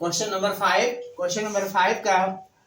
Question number 5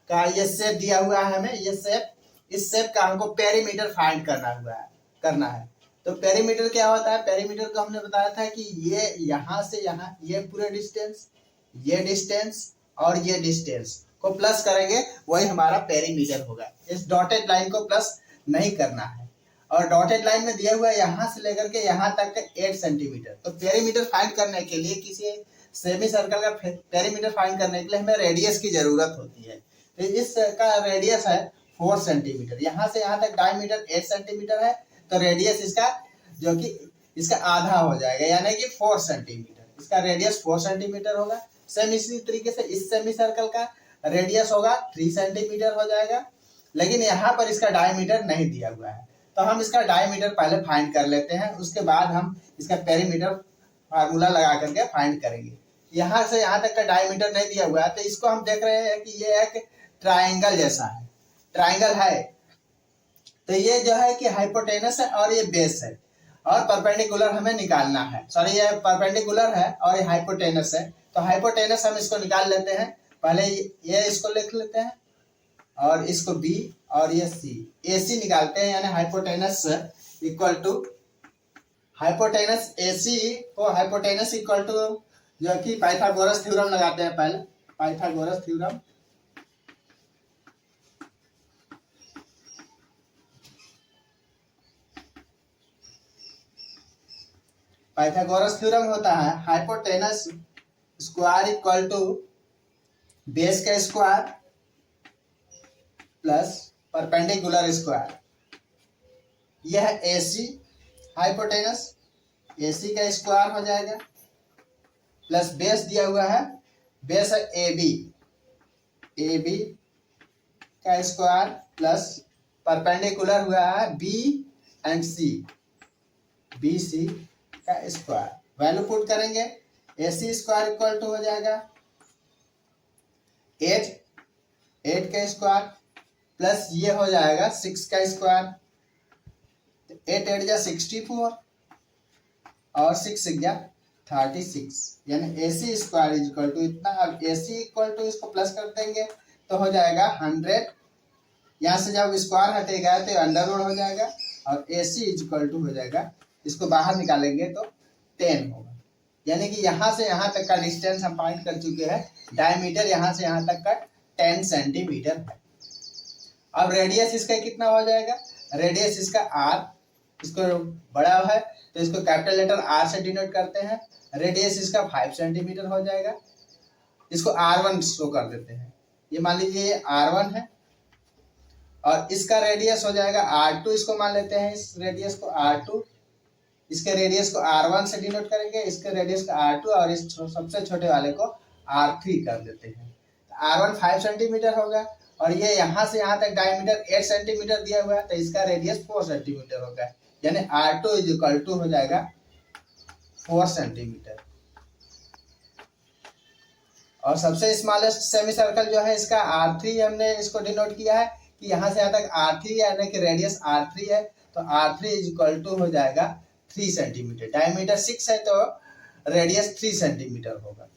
का ये shape दिया हुआ है हमें। ये शेप, इस शेप का हमको पेरीमीटर फाइंड करना है। तो पेरीमीटर क्या होता है? पेरीमीटर को हमने बताया था कि ये यहाँ से यहाँ, ये पूरे डिस्टेंस, ये डिस्टेंस और ये डिस्टेंस को प्लस करेंगे, वही हमारा पेरीमीटर होगा। इस डॉटेड लाइन को प्लस नहीं करना है। और डॉटेड लाइन में दिया हुआ है यहाँ से लेकर के यहाँ तक का 8 सेंटीमीटर। तो पेरीमीटर फाइंड करने के लिए, किसी सेमी सर्कल का पेरीमीटर फाइंड करने के लिए हमें रेडियस की जरूरत होती है। तो इसका रेडियस है 4 सेंटीमीटर। यहाँ से यहाँ तक डायमीटर 8 सेंटीमीटर है, तो रेडियस इसका जो कि इसका आधा हो जाएगा, यानी कि 4 सेंटीमीटर। इसका रेडियस 4 सेंटीमीटर होगा। सेम इसी तरीके से इस सेमी सर्कल का रेडियस होगा 3 सेंटीमीटर हो जाएगा। लेकिन यहाँ पर इसका डायमीटर नहीं दिया हुआ है, तो हम इसका डायमीटर पहले फाइंड कर लेते हैं, उसके बाद हम इसका पेरीमीटर फार्मूला लगा करके फाइंड करेंगे। यहाँ से यहाँ तक का डायमीटर नहीं दिया हुआ है, तो इसको हम देख रहे हैं कि ये एक ट्राइंगल जैसा है, ट्राइंगल है। तो ये जो है कि हाइपोटेनस है और ये बेस है, और परपेंडिकुलर हमें निकालना है। सॉरी, ये परपेंडिकुलर है और ये हाइपोटेनस है। तो हाइपोटेनस हम इसको निकाल लेते हैं। पहले ये इसको लिख लेते हैं और इसको बी और ये सी, ए सी निकालते हैं। यानी hypotenuse equal to, hypotenuse A C को हाइपोटेनस इक्वल टू जो कि पाइथागोरस थ्योरम लगाते हैं। पहले पाइथागोरस थ्योरम, पाइथागोरस थ्योरम होता है hypotenuse square equal to base का स्क्वायर प्लस परपेंडिकुलर स्क्वायर। यह ए सी हाइपोटेनस, ए सी का स्क्वायर हो जाएगा, प्लस बेस दिया हुआ है, बेस है ए बी, ए बी का स्क्वायर प्लस परपेंडिकुलर हुआ है B and C, B C का स्क्वायर। वैल्यू पुट करेंगे, A C square equal to हो जाएगा 8, 8 का स्क्वायर प्लस ये हो जाएगा 6 का स्क्वायर। 8 8 जा 64 और 6 6 जा 36, यानी ए C square is equal to इतना। अब ए सी इक्वल टू इसको प्लस कर देंगे तो हो जाएगा 100। यहाँ से जब स्क्वायर हटेगा तो अंडर रूट हो जाएगा, और ए सी इज इक्वल टू हो जाएगा, इसको बाहर निकालेंगे तो 10 होगा। यानी कि यहाँ से यहाँ तक का डिस्टेंस हम फाइंड कर चुके हैं। डायमीटर यहाँ से यहाँ तक का 10 सेंटीमीटर है। अब रेडियस इसका कितना हो जाएगा? रेडियस इसका r, इसको बड़ा है तो इसको कैपिटल लेटर r से डिनोट करते हैं। रेडियस इसका 5 सेंटीमीटर हो जाएगा। इसको r1 शो कर देते हैं। ये मान लीजिए ये r1 है और इसका रेडियस हो जाएगा r2। इसको मान लेते हैं, इस रेडियस को r2, इसके रेडियस को r1 से डिनोट करेंगे, इसके रेडियस को r2 और इस सबसे छोटे वाले को r3 कर देते हैं। r1 5 सेंटीमीटर होगा और ये यहाँ से यहाँ तक डायमीटर 8 सेंटीमीटर दिया हुआ है, तो इसका रेडियस 4 सेंटीमीटर होगा। यानी r2 इज इक्वल टू हो जाएगा 4 सेंटीमीटर। और सबसे स्मॉलेस्ट सेमी सर्कल जो है इसका r3 हमने इसको डिनोट किया है कि यहाँ से यहाँ तक r3 यानी कि रेडियस r3 है, तो r3 इज इक्वल टू हो जाएगा 3 सेंटीमीटर। डायमीटर 6 है तो रेडियस 3 सेंटीमीटर होगा।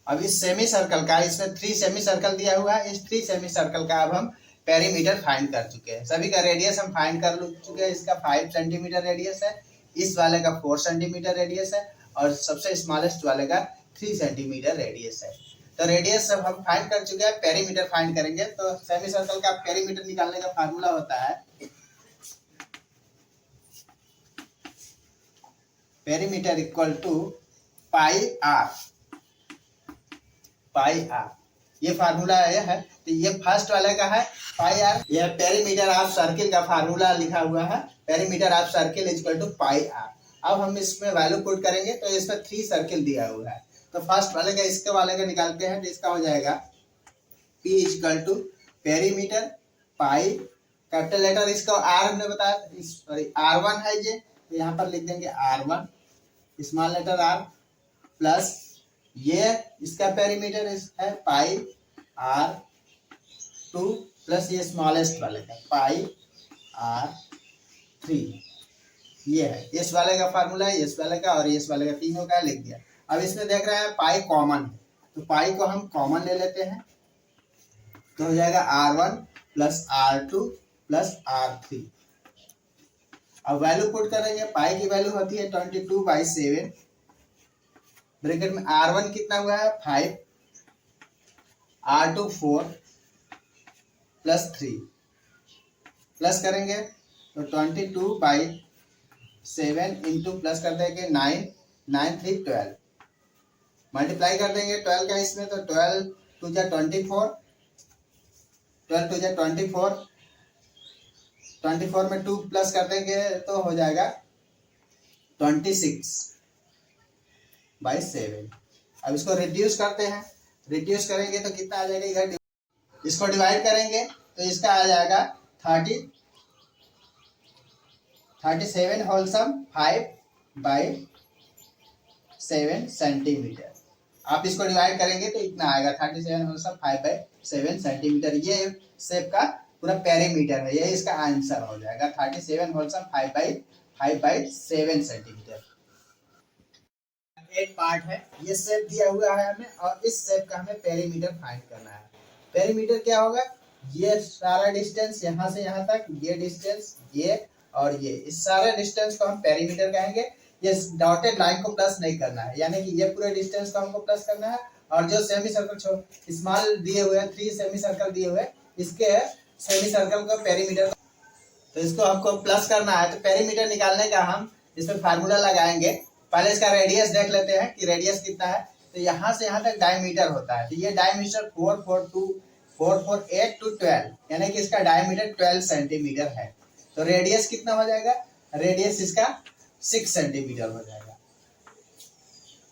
अब इस सेमी सर्कल का, इसमें 3 सेमी सर्कल दिया हुआ है, इस 3 सेमी सर्कल का अब हम पेरीमीटर फाइंड कर चुके हैं। सभी का रेडियस हम फाइंड कर चुके हैं। इसका 5 सेंटीमीटर रेडियस है, इस वाले का 4 सेंटीमीटर रेडियस है और सबसे स्मॉलेस्ट वाले का 3 सेंटीमीटर रेडियस है। तो रेडियस सब हम फाइंड कर चुके हैं। पेरीमीटर फाइंड करेंगे तो सेमी सर्कल का पेरीमीटर निकालने का फार्मूला होता है perimeter equal to pi R, pi R. ये फार्मूला है। तो ये फर्स्ट वाले का है पाई आर। यह पेरीमीटर ऑफ सर्किल का फार्मूला लिखा हुआ है, perimeter of circle is equal to pi R. अब हम इसमें वैल्यू पुट करेंगे तो इसमें 3 सर्किल दिया हुआ है। तो फर्स्ट वाले का, इसके वाले का निकालते हैं, तो इसका हो जाएगा P is equal to perimeter pi, capital letter इसका आर हमने बताया, सॉरी R1 है ये, तो यहाँ पर लिख देंगे R1, small letter r, plus ये इसका पेरीमीटर है पाई R2 प्लस ये स्मॉलेस्ट वाले का पाई R3। ये है इस वाले का फार्मूला है, इस वाले का और इस वाले का, तीनों का लिख दिया। अब इसमें देख रहे हैं पाई कॉमन है, तो पाई को हम कॉमन ले लेते हैं, तो हो जाएगा R1 plus R2 plus R3। अब वैल्यू पुट करेंगे, पाई की वैल्यू होती है 22/7, ब्रैकेट में R1 कितना हुआ है 5, R2 4 प्लस 3, प्लस करेंगे तो 22/7 इंटू प्लस कर देंगे 9, 9 3 12, मल्टीप्लाई कर देंगे 12 का इसमें, तो 12 2 जा 24, 12 2 जा 24, 24 में 2 प्लस कर देंगे तो हो जाएगा 26/7। अब इसको रिड्यूस करते हैं, रिड्यूस करेंगे तो कितना आ जाएगा, इधर इसको डिवाइड करेंगे तो इसका आ जाएगा 37 होलसम 5/7 सेंटीमीटर। आप इसको डिवाइड करेंगे तो इतना आएगा 37 होलसम 5/7 सेंटीमीटर। ये शेप का पूरा पेरीमीटर है, ये इसका आंसर हो जाएगा 37 होलसम 5/7 सेंटीमीटर। 8 पार्ट है, ये शेप दिया हुआ है हमें और इस शेप का हमें पेरीमीटर फाइंड करना है। पेरीमीटर क्या होगा, ये सारा डिस्टेंस यहाँ से यहाँ तक, ये डिस्टेंस, ये और ये, इस सारे डिस्टेंस को हम पेरीमीटर कहेंगे। ये डॉटेड लाइन को प्लस नहीं करना है, यानी कि ये पूरे डिस्टेंस को हमको प्लस करना है, और जो सेमी सर्कल स्मॉल दिए हुए हैं 3 सेमी सर्कल दिए हुए, इसके सेमी सर्कल का पेरीमीटर, तो इसको हमको प्लस करना है। तो पेरीमीटर निकालने का हम इसमें फार्मूला लगाएंगे। पहले इसका रेडियस देख लेते हैं कि रेडियस कितना है। तो यहाँ से यहाँ तक डायमीटर होता है, तो ये डायमीटर 448 to 12, यानी कि इसका डायमीटर 12 सेंटीमीटर है। तो रेडियस कितना हो जाएगा, रेडियस इसका 6 सेंटीमीटर हो जाएगा।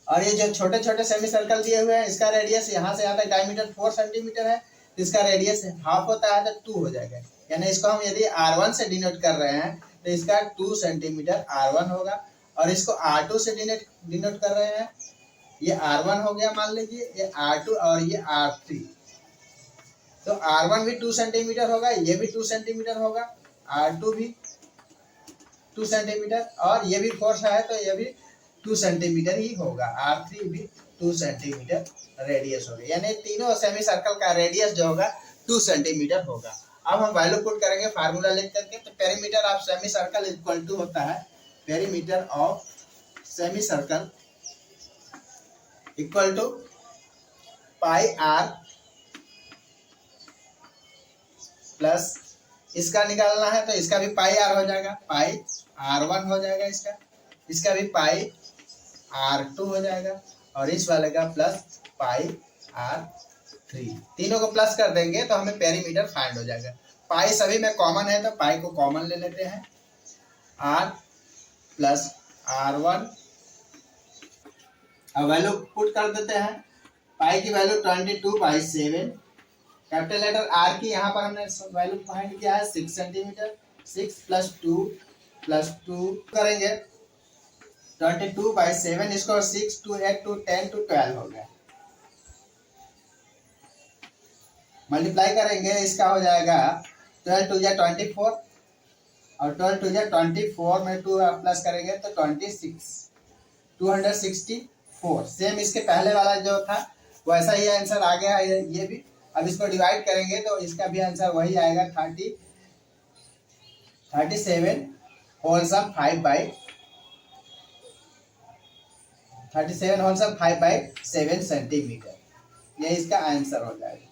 और ये जो छोटे छोटे सेमी सर्कल दिए हुए हैं, इसका रेडियस यहाँ से यहाँ तक डायमीटर 4 सेंटीमीटर है, तो इसका रेडियस हाफ होता है तो 2 हो जाएगा। यानी इसको हम यदि R1 से डिनोट कर रहे हैं तो इसका 2 सेंटीमीटर R1 होगा, और इसको R2 से डिनोट कर रहे हैं, ये R1 हो गया मान लीजिए, ये R2 और ये R3। तो R1 भी 2 सेंटीमीटर होगा, ये भी 2 सेंटीमीटर होगा, R2 भी 2 सेंटीमीटर, और ये भी फोर्स है तो ये भी 2 सेंटीमीटर ही होगा, R3 भी 2 सेंटीमीटर रेडियस होगा। यानी तीनों सेमी सर्कल का रेडियस जो होगा 2 सेंटीमीटर होगा। अब हम वैल्यू पुट करेंगे फार्मूला लिख करके। तो perimeter of semi circle equal to होता है, perimeter of semi circle equal to pi R plus, इसका निकालना है तो इसका भी पाई आर हो जाएगा, पाई R1 हो जाएगा, इसका भी पाई R2 हो जाएगा, और इस वाले का प्लस पाई R3। तीनों को प्लस कर देंगे तो हमें पेरीमीटर फाइंड हो जाएगा। पाई सभी में कॉमन है तो पाई को कॉमन ले लेते हैं, R प्लस R1। अब वैल्यू पुट कर देते हैं, पाई की वैल्यू 22/7, कैपिटल लेटर R की यहाँ पर हमने वैल्यू फाइंड किया है 6 सेंटीमीटर, 6 प्लस 2 करेंगे 22/7, इसको 6 to 8 to 10 to 12 हो गया, मल्टीप्लाई करेंगे, इसका हो जाएगा 12 2 जा 24, और 12 2 जा 24 में 2 प्लस करेंगे तो 26, 264। सेम इसके पहले वाला जो था वैसा ही आंसर आ गया है ये भी। अब इसको डिवाइड करेंगे तो इसका भी आंसर वही आएगा, 37 होलसम 5/7 सेंटीमीटर, ये इसका आंसर हो जाएगा।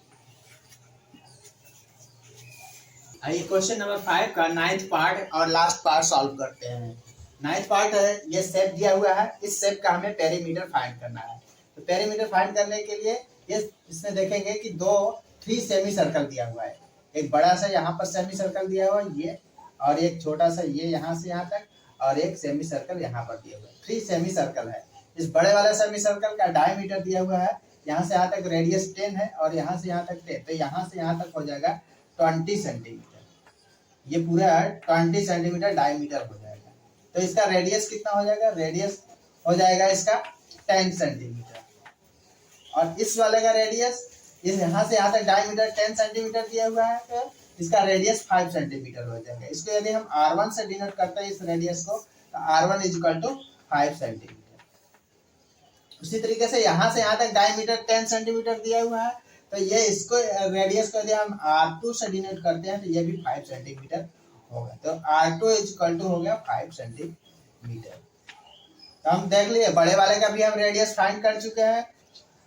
आइए क्वेश्चन नंबर 5 का 9th पार्ट और लास्ट पार्ट सॉल्व करते हैं। 9th पार्ट है, ये शेप दिया हुआ है, इस शेप का हमें पेरीमीटर फाइंड करना है। तो पेरीमीटर फाइंड करने के लिए ये इसमें देखेंगे कि 3 सेमी सर्कल दिया हुआ है, एक बड़ा सा यहाँ पर सेमी सर्कल दिया हुआ है ये, और एक छोटा सा ये यहाँ से यहाँ तक, और एक सेमी सर्कल यहाँ पर दिया हुआ है। 3 सेमी सर्कल है। इस बड़े वाले सेमी सर्कल का डायमीटर दिया हुआ है, यहाँ से यहाँ तक रेडियस 10 है, और यहाँ से यहाँ तक 10, तो यहाँ से यहाँ तक हो जाएगा 20 सेंटीमीटर। ये पूरा 20 सेंटीमीटर डायमीटर हो जाएगा। तो इसका रेडियस कितना हो जाएगा, रेडियस हो जाएगा इसका 10 सेंटीमीटर, और इस वाले का रेडियस, इस यहाँ से यहाँ तक डायमीटर 10 सेंटीमीटर दिया हुआ है, तो इसका रेडियस 5 सेंटीमीटर हो जाएगा। इसको यदि हम R1 से डिनोट करते हैं इस रेडियस को, तो R1 is equal to 5 centimetre. उसी तरीके से यहाँ से यहाँ तक डायमीटर 10 सेंटीमीटर दिया हुआ है, तो ये इसको रेडियस को यदि हम R2 से डिनोट करते हैं तो ये भी 5 सेंटीमीटर होगा। तो R2 इक्वल टू हो गया 5 सेंटीमीटर। तो हम देख लिए बड़े वाले का भी हम रेडियस फाइंड कर चुके हैं,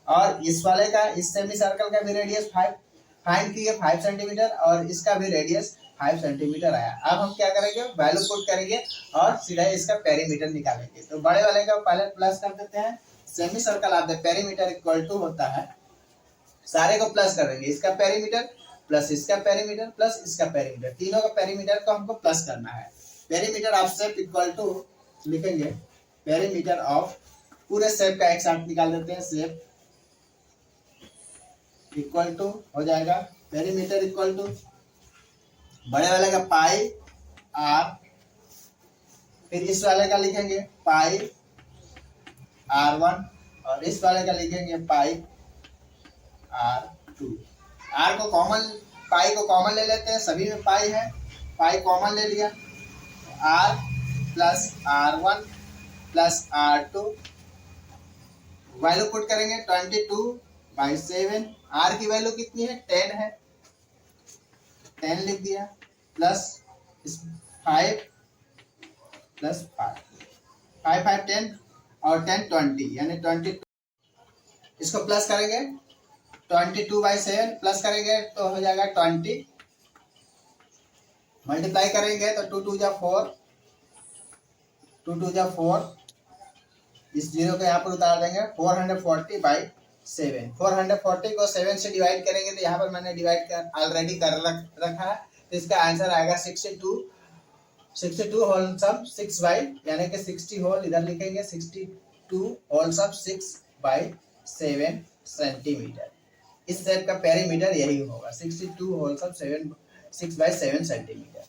और इस वाले का, इस सेमी सर्कल का भी रेडियस फाइंड किए 5 सेंटीमीटर, और इसका भी रेडियस 5 सेंटीमीटर आया। अब हम क्या करेंगे, वैल्यू पुट करेंगे और सीधा इसका पेरीमीटर निकालेंगे। तो बड़े वाले का पहले प्लस कर देते हैं। Semi circle of the perimeter equal to होता है, सारे को प्लस करेंगे, इसका पेरीमीटर प्लस इसका पेरीमीटर प्लस इसका पेरीमीटर, तीनों का पेरीमीटर को हमको प्लस करना है। Perimeter of shape equal to लिखेंगे, पेरीमीटर ऑफ पूरे शेप का एक साथ निकाल देते हैं, शेप इक्वल टू हो जाएगा पेरीमीटर इक्वल टू बड़े वाले का पाई आर, फिर इस वाले का लिखेंगे पाई R1, और इस वाले का लिखेंगे पाई R2। आर को कॉमन, पाई को कॉमन ले लेते हैं, सभी में पाई है, पाई कॉमन ले लिया, R plus R1 plus R2, value put करेंगे 22/7। R की वैल्यू कितनी है, 10 है, 10 लिख दिया, प्लस 5 प्लस 5, 5 5 10 और 10 20, यानी 22। इसको प्लस करेंगे 22/7 प्लस करेंगे तो हो जाएगा 20, मल्टीप्लाई करेंगे तो 2 2 जा 4, 2 2 जा 4, इस जीरो को यहाँ पर उतार देंगे, 440/7। 440 को 7 से डिवाइड करेंगे तो यहाँ पर मैंने डिवाइड कर ऑलरेडी कर रखा है, तो इसका आंसर आएगा 62 होल सब 6 बाई, यानी कि 60 होल इधर लिखेंगे, 62 होल सब 6/7 सेंटीमीटर। इस शेप का पेरीमीटर यही होगा, 62 होल सब 6/7 सेंटीमीटर।